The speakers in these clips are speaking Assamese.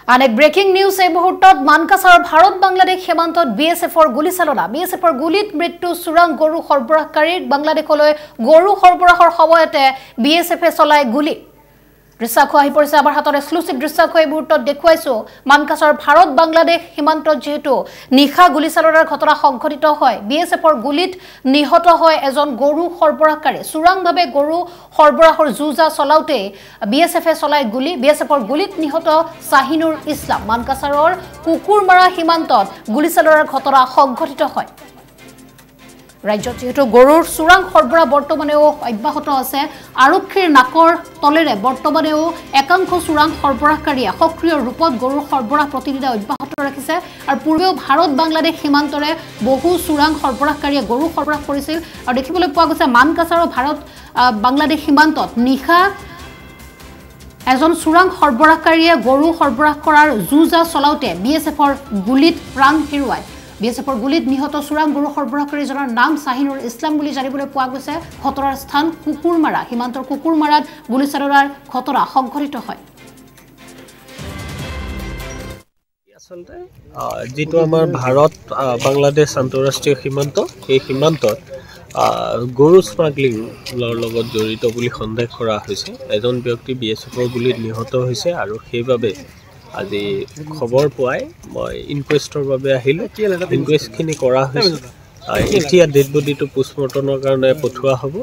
আন এক ব্ৰেকিং নিউজ এই মুহূৰ্তত মানকাছাৰৰ ভাৰত বাংলাদেশ সীমান্তত বিএছএফৰ গুলীচালনা বিএছএফৰ গুলীত মৃত্যু চোৰাং গৰু সৰবৰাহকাৰীৰ বাংলাদেশলৈ গৰু সৰবৰাহৰ সময়তে বিএছএফে চলাই গুলী দৃশ্যাখো আহি পৰিছে আমাৰ হাতত এক্সক্লুসিভ দৃশ্যাখো এই মুহূৰ্তত দেখুৱাইছো মানকাছাৰৰ ভাৰত বাংলাদেশ সীমান্তত যেহেতু নিখা গুলীচালনাৰ ঘটনা সংঘটিত হয় বিএছএফৰ গুলীত নিহত হয় এজন গৰু সৰবৰাহকাৰী চোৰাংভাৱে গৰু সৰবৰাহৰ জুজা চলাওতে বিএছএফে চলাই গুলী বিএছএফৰ গুলীত নিহত শাহিনুৰ ইছলাম মানকাছাৰৰ কুকুৰমাৰা সীমান্তত গুলীচালনাৰ ঘটনা সংঘটিত হয় ৰাজ্যত যেহেতু গৰুৰ চোৰাং সৰবৰাহ বৰ্তমানেও অব্যাহত আছে আৰক্ষীৰ নাকৰ তলেৰে বৰ্তমানেও একাংশ চোৰাং সৰবৰাহকাৰীয়ে সক্ৰিয় ৰূপত গৰুৰ সৰবৰাহ প্ৰতিদিনে অব্যাহত ৰাখিছে আৰু পূৰ্বেও ভাৰত বাংলাদেশ সীমান্তৰে বহু চোৰাং সৰবৰাহকাৰীয়ে গৰু সৰবৰাহ কৰিছিল আৰু দেখিবলৈ পোৱা গৈছে মানকাছাৰৰ ভাৰত বাংলাদেশ সীমান্তত নিশা এজন চোৰাং সৰবৰাহকাৰীয়ে গৰু সৰবৰাহ কৰাৰ জুজা চলাওতে বিএছএফৰ গুলীত প্ৰাণ হেৰুৱায় বিএছএফৰ গুলীত নিহত চোৰাং গৰু সৰবৰাহকাৰীজনৰ নাম শাহিনুৰ ইছলাম বুলি জানিবলৈ পোৱা গৈছে ঘটনাৰ স্থান কুকুৰমাৰা সীমান্তৰ কুকুৰমাৰাত গুলীচালনাৰ ঘটনা সংঘটিত হয় আসলতে যেটো আমাৰ ভাৰত বাংলাদেশ আন্তঃৰাষ্ট্ৰীয় সীমান্ত এই সীমান্তত গৰু স্মাগলিংৰ লগত জড়িত বুলি সন্দেহ কৰা হৈছে এজন ব্যক্তি বিএছএফৰ গুলীত নিহত হৈছে আৰু সেইবাবে আজি খবৰ পোৱাই মই ইনকুৱেষ্টৰ বাবে আহিলো ইনকুৱেষ্টখিনি কৰা হৈছে এতিয়া ডেড বডিটো পোষ্টমৰ্টমৰ কাৰণে পঠোৱা হ'ব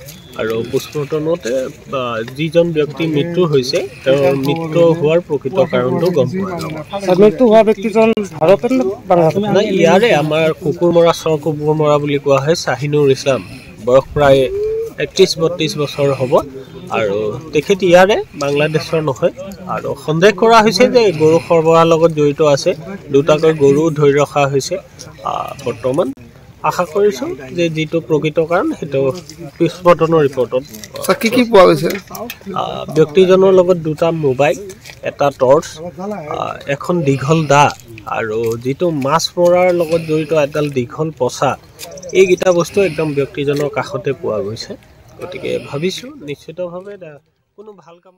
আৰু পোষ্টমৰ্টমতে যিজন ব্যক্তি মৃত্যু হৈছে তেওঁৰ মৃত্যু হোৱাৰ প্ৰকৃত কাৰণটো গম পোৱা যাব মৃত্যু হোৱা ব্যক্তিজন ভাৰতৰ বাংলাদেশ ইয়াৰে আমাৰ কুকুৰমৰা চৰ কুকুৰমৰা বুলি কোৱা হয় শাহিনুৰ ইছলাম বয়স প্ৰায় 31-32 বছৰ হ'ব আৰু তেখেত ইয়াৰে বাংলাদেশৰ নহয় আৰু সন্দেহ কৰা হৈছে যে গৰু সৰবৰাহৰ লগত জড়িত আছে দুটাকৈ গৰু ধৰি ৰখা হৈছে বৰ্তমান আশা কৰিছো যে যেটো প্ৰকৃত কাৰণ হেতু পোষ্টমৰ্টমৰ ৰিপৰ্টত কি পোৱা গৈছে ব্যক্তিজনৰ লগত দুটা মোবাইল এটা টৰ্চ এখন দীঘল দা আৰু যেটো মাছ মৰাৰ লগত জড়িত এডাল দীঘল পছা এইগিটা বস্তু একদম ব্যক্তিজনৰ কাষতে পোৱা গৈছে গতিকে ভাবিছো নিশ্চিতভাৱে কোনো ভাল কাম